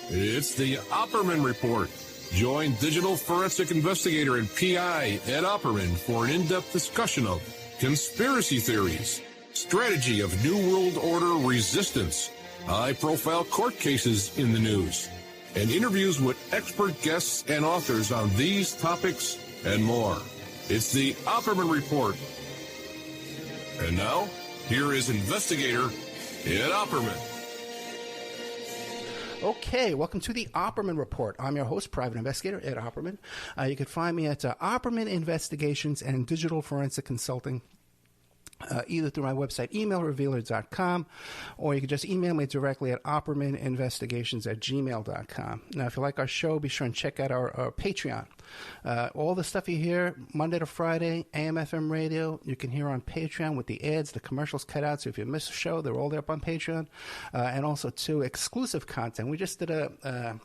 It's the Opperman Report. Join digital forensic investigator and PI Ed Opperman for an in-depth discussion of conspiracy theories, strategy of New World Order resistance, high-profile court cases in the news, and interviews with expert guests and authors on these topics and more. It's the Opperman Report. And now, here is investigator Ed Opperman. Okay, welcome to the Opperman Report. I'm your host, private investigator Ed Opperman. You can find me at Opperman Investigations and Digital Forensic Consulting, either through my website, emailrevealer.com, or you can just email me directly at oppermaninvestigations@gmail.com. Now, if you like our show, be sure and check out our Patreon. All the stuff you hear Monday to Friday, AM/FM radio, you can hear on Patreon with the ads, the commercials cut out. So if you miss a show, they're all there up on Patreon. And also, too, exclusive content. We just did a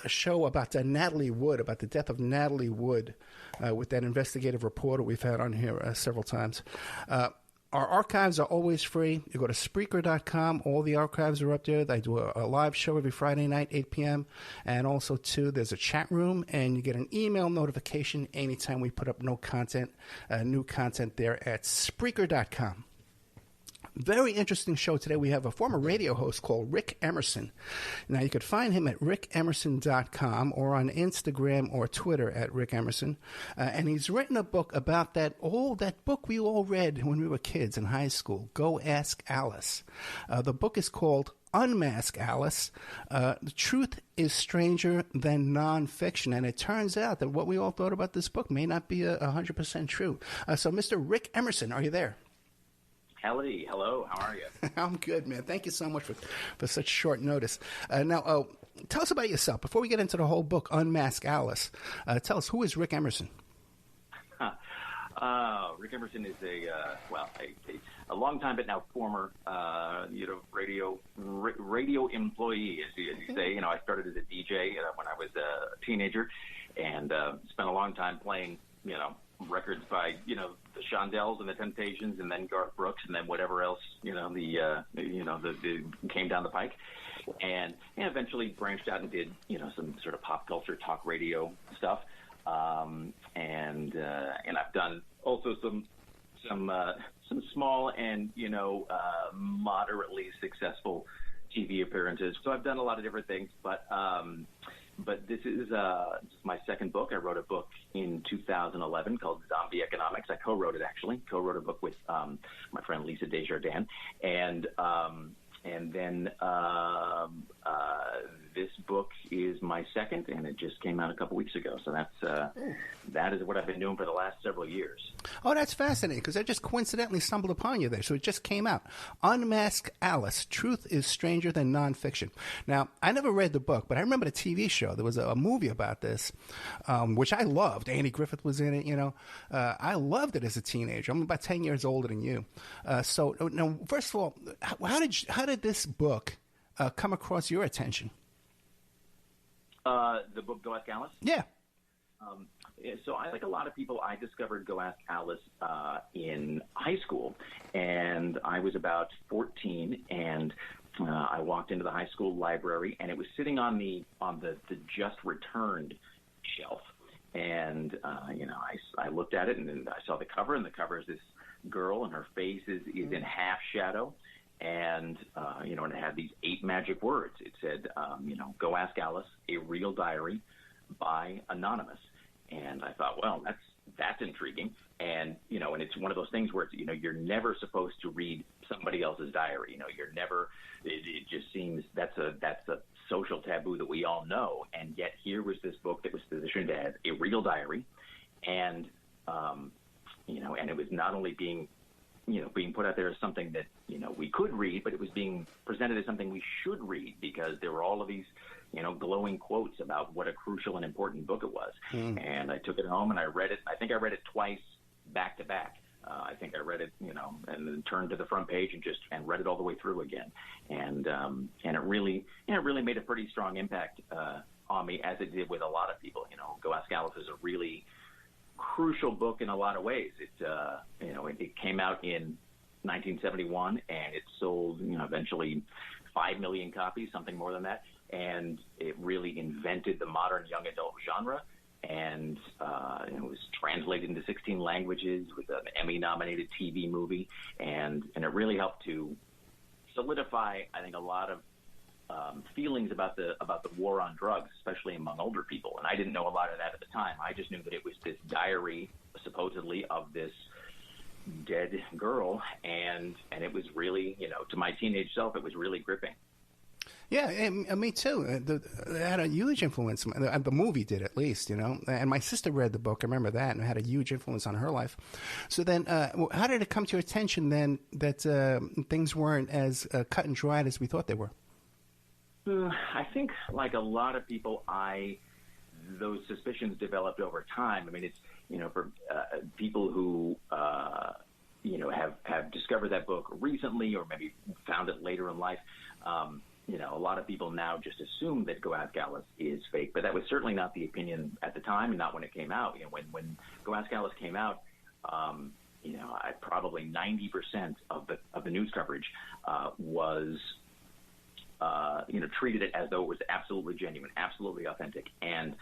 show about Natalie Wood, about the death of Natalie Wood, with that investigative reporter we've had on here several times. Our archives are always free. You go to Spreaker.com. All the archives are up there. I do a live show every Friday night, 8 p.m. And also, too, there's a chat room, and you get an email notification anytime we put up new content there at Spreaker.com. Very interesting show today. We have a former radio host called Rick Emerson. Now, you could find him at rickemerson.com or on Instagram or Twitter at Rick Emerson. And he's written a book about that book we all read when we were kids in high school, Go Ask Alice. The book is called Unmask, Alice. The truth is stranger than nonfiction. And it turns out that what we all thought about this book may not be 100% true. So, Mr. Rick Emerson, are you there? Ellie, hello. How are you? I'm good, man. Thank you so much for such short notice. Now, tell us about yourself. Before we get into the whole book, Unmask Alice, tell us, who is Rick Emerson? Rick Emerson is a long time, but now former, radio employee, as you say. I started as a DJ when I was a teenager, and spent a long time playing, records by, the Shondells and the Temptations, and then Garth Brooks, and then whatever else, the came down the pike, and eventually branched out and did, some sort of pop culture talk radio stuff, and I've done also some small and moderately successful TV appearances. So I've done a lot of different things, but this is my second book. I wrote a book in 2011 called Zombie Economics. I co-wrote it, actually. Co-wrote a book with my friend Lisa Desjardins. And then this book is my second, and it just came out a couple weeks ago. So that is what I've been doing for the last several years. Oh, that's fascinating, because I just coincidentally stumbled upon you there. So it just came out. Unmask Alice, Truth is Stranger Than Nonfiction. Now, I never read the book, but I remember the TV show. There was a movie about this, which I loved. Andy Griffith was in it, I loved it as a teenager. I'm about 10 years older than you. So, now, first of all, how did this book come across your attention? The book Go Ask Alice? Yeah. So I, like a lot of people, I discovered Go Ask Alice in high school, and I was about 14, and I walked into the high school library, and it was sitting on the just returned shelf, and I looked at it, and then I saw the cover, and the cover is this girl, and her face is in half shadow. And, and it had these 8 magic words. It said, Go Ask Alice, a real diary by Anonymous. And I thought, well, that's intriguing. And, and it's one of those things where it's, you're never supposed to read somebody else's diary. You're never, it just seems that's a social taboo that we all know. And yet here was this book that was positioned as a real diary. And, and it was not only being put out there as something that, we could read, but it was being presented as something we should read, because there were all of these, glowing quotes about what a crucial and important book it was. And I took it home and I read it. I think I read it twice back to back. I think I read it, and then turned to the front page and read it all the way through again. And it really made a pretty strong impact on me, as it did with a lot of people. Go Ask Alice is a really crucial book in a lot of ways. It came out in 1971, and it sold, eventually 5 million copies, something more than that. and it really invented the modern young adult genre. And it was translated into 16 languages with an Emmy-nominated TV movie, and it really helped to solidify, I think, a lot of feelings about the war on drugs, especially among older people. And I didn't know a lot of that at the time. I just knew that it was this diary, supposedly, of this dead girl, and it was really, to my teenage self, it was really gripping. Yeah, and me too. It had a huge influence. The movie did, at least, And my sister read the book. I remember that, and it had a huge influence on her life. So then, how did it come to your attention then that things weren't as cut and dried as we thought they were? I think, like a lot of people, those suspicions developed over time. I mean, it's for people who have discovered that book recently, or maybe found it later in life. A lot of people now just assume that Go Ask Alice is fake, but that was certainly not the opinion at the time, and not when it came out. When Go Ask Alice came out, probably 90% of the news coverage was treated it as though it was absolutely genuine, absolutely authentic, and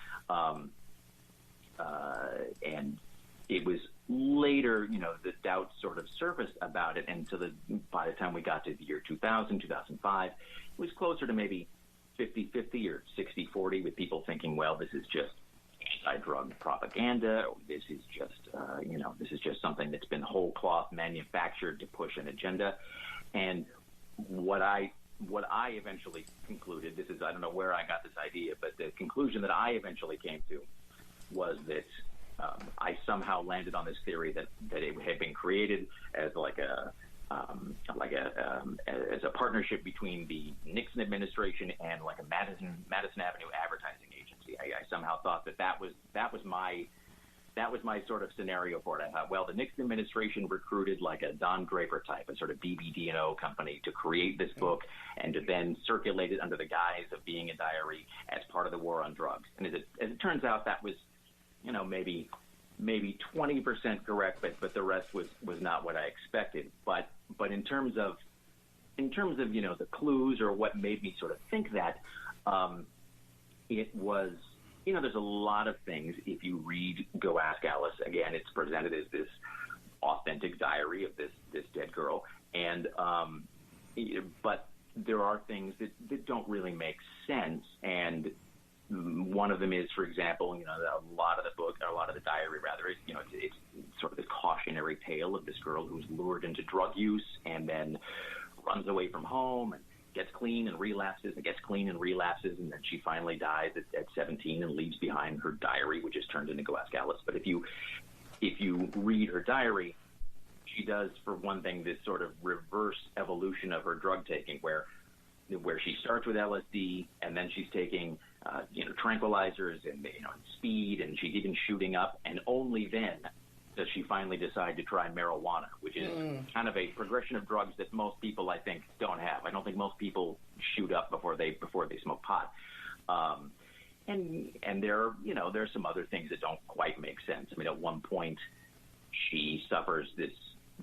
it was later, the doubts sort of surfaced about it, and by the time we got to the year 2000, 2005, it was closer to maybe 50-50 or 60-40, with people thinking, well, this is just anti-drug propaganda, or this is just something that's been whole cloth manufactured to push an agenda. And what I eventually concluded, I don't know where I got this idea, but the conclusion that I eventually came to was that I somehow landed on this theory that it had been created as as a partnership between the Nixon administration and like a Madison Avenue advertising agency. I somehow thought that was my sort of scenario for it. I thought, well, the Nixon administration recruited like a Don Draper type, a sort of BBD&O company, to create this book and to then circulate it under the guise of being a diary as part of the war on drugs. And as it turns out, that was, maybe 20% correct, but the rest was not what I expected. But in terms of the clues, or what made me sort of think that, it was, there's a lot of things. If you read Go Ask Alice, again, it's presented as this authentic diary of this dead girl, and but there are things that don't really make sense. And one of them is, for example, a lot of the book, or a lot of the diary rather, is, it's sort of the cautionary tale of this girl who's lured into drug use and then runs away from home and gets clean and relapses, and gets clean and relapses, and then she finally dies at 17 and leaves behind her diary, which is turned into Go Ask Alice. But if you read her diary, she does, for one thing, this sort of reverse evolution of her drug taking, where she starts with LSD, and then she's taking tranquilizers and speed, and she's even shooting up, and only then does she finally decide to try marijuana, which is kind of a progression of drugs that most people, I think, don't have. I don't think most people shoot up before they smoke pot. And there are some other things that don't quite make sense. I mean, at one point, she suffers this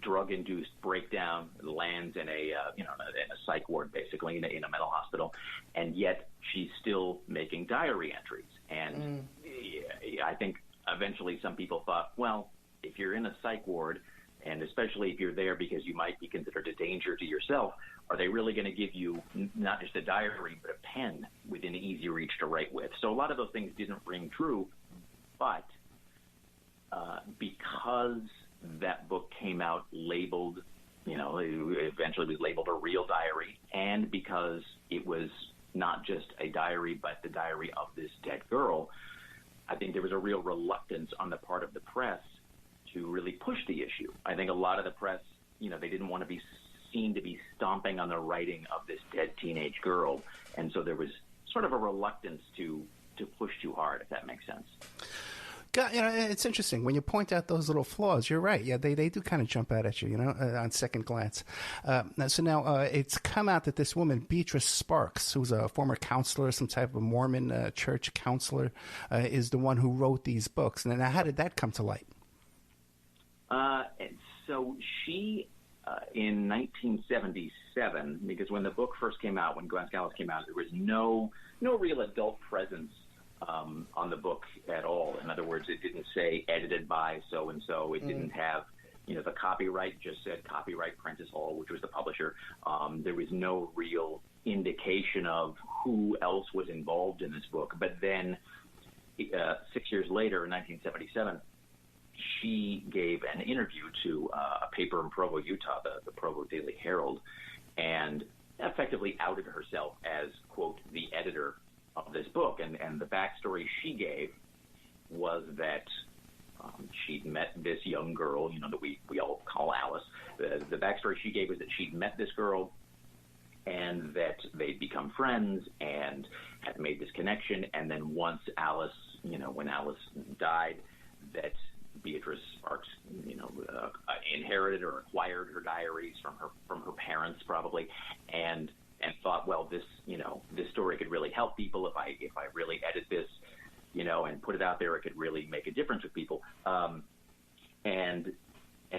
drug-induced breakdown, lands in a psych ward, basically in a mental hospital, and yet she's still making diary entries. And I think eventually some people thought, well, if you're in a psych ward, and especially if you're there because you might be considered a danger to yourself, are they really going to give you not just a diary, but a pen within easy reach to write with? So a lot of those things didn't ring true, but because that book came out labeled, it eventually was labeled a real diary, and because it was not just a diary, but the diary of this dead girl, I think there was a real reluctance on the part of the press to really push the issue. I think a lot of the press, they didn't want to be seen to be stomping on the writing of this dead teenage girl, and so there was sort of a reluctance to push too hard, if that makes sense. God, it's interesting when you point out those little flaws. You're right. Yeah, they do kind of jump out at you, on second glance. So now it's come out that this woman, Beatrice Sparks, who's a former counselor, some type of Mormon church counselor, is the one who wrote these books. And now, how did that come to light? So she in 1977, because when the book first came out, when Go Ask Alice came out, there was no real adult presence on the book at all. In other words, it didn't say edited by so-and-so. It didn't have, the copyright just said copyright Prentice Hall, which was the publisher. There was no real indication of who else was involved in this book. But then 6 years later, in 1977, she gave an interview to a paper in Provo, Utah, the Provo Daily Herald, and effectively outed herself as, quote, the editor of this book. And the backstory she gave was that she'd met this young girl, that we all call Alice. The backstory she gave was that she'd met this girl and that they'd become friends and had made this connection. And then once Alice, when Alice died, that Beatrice Sparks, inherited or acquired her diaries from her parents probably, and thought, well, this story could really help people if I really edit this, and put it out there. It could really make a difference with people. And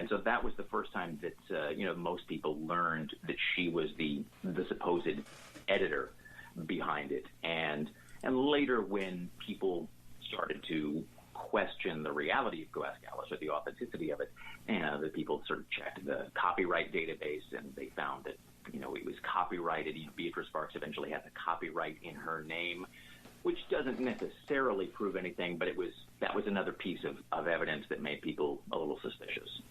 so that was the first time that most people learned that she was the supposed editor behind it. And later, when people started to question the reality of Go Ask Alice or the authenticity of it, the people sort of checked the copyright database and they found that it was copyrighted. Beatrice Sparks eventually had the copyright in her name, which doesn't necessarily prove anything, but that was another piece of evidence that made people a little suspicious.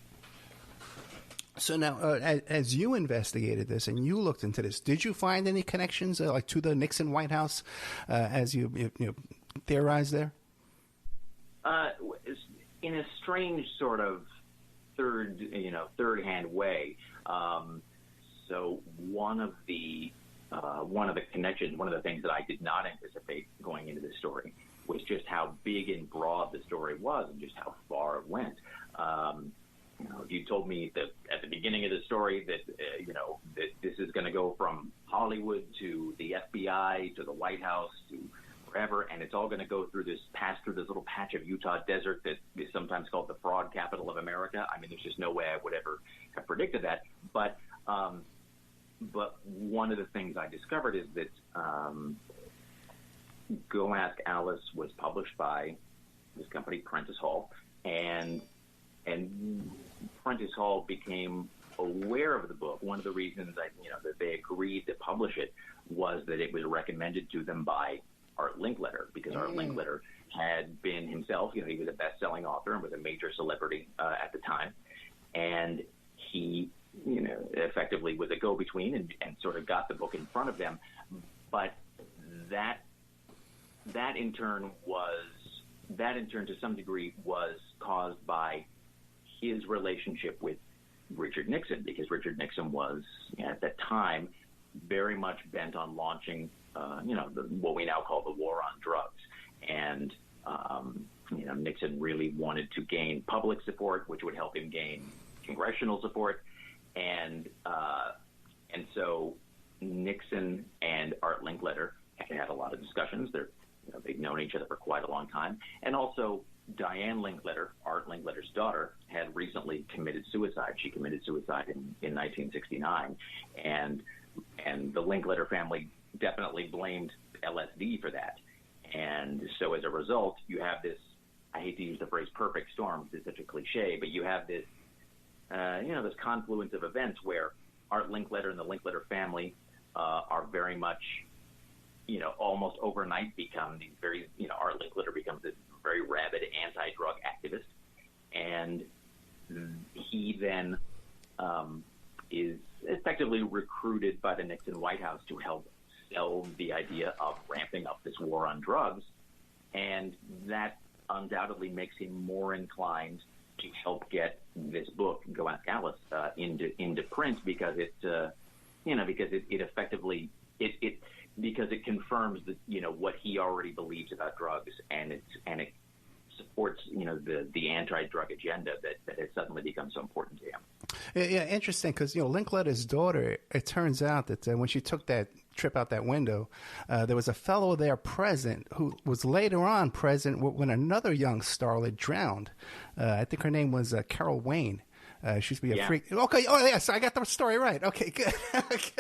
So now, as you investigated this and you looked into this, did you find any connections like to the Nixon White House as you theorized there? In a strange sort of third-hand way. So one of the connections, one of the things that I did not anticipate going into this story was just how big and broad the story was and just how far it went. If you told me that at the beginning of the story that that this is going to go from Hollywood to the FBI to the White House to wherever, and it's all going to pass through this little patch of Utah desert that is sometimes called the fraud capital of America. I mean, there's just no way I would ever have predicted that. But one of the things I discovered is that Go Ask Alice was published by this company, Prentice Hall, and Prentice Hall became aware of the book. One of the reasons that they agreed to publish it was that it was recommended to them by Art Linkletter, because Art Linkletter had been himself, he was a best-selling author and was a major celebrity at the time, and he, effectively was a go-between and sort of got the book in front of them. But that in turn to some degree was caused by his relationship with Richard Nixon, because Richard Nixon was at that time very much bent on launching what we now call the war on drugs. And Nixon really wanted to gain public support, which would help him gain congressional support. And so Nixon and Art Linkletter had a lot of discussions. They'd known each other for quite a long time. And also Diane Linkletter, Art Linkletter's daughter, had recently committed suicide. She committed suicide in 1969. And the Linkletter family definitely blamed LSD for that. And so as a result, you have this, I hate to use the phrase perfect storm, it's such a cliche, but you have this, this confluence of events where Art Linkletter and the Linkletter family are very much, almost overnight become these very, Art Linkletter becomes this very rabid anti-drug activist. And he then is effectively recruited by the Nixon White House to help sell the idea of ramping up this war on drugs. And that undoubtedly makes him more inclined to help get this book, Go Ask Alice, into print, because it effectively because it confirms that what he already believes about drugs, and it supports the anti-drug agenda that has suddenly become so important to him. Yeah, interesting, because Linkletter's daughter, it turns out that when she took that trip out that window, there was a fellow there present who was later on present when another young starlet drowned. I think her name was Carol Wayne. She used to be a Yeah. freak. Okay. Oh, yes. I got the story right. Okay, good. Okay.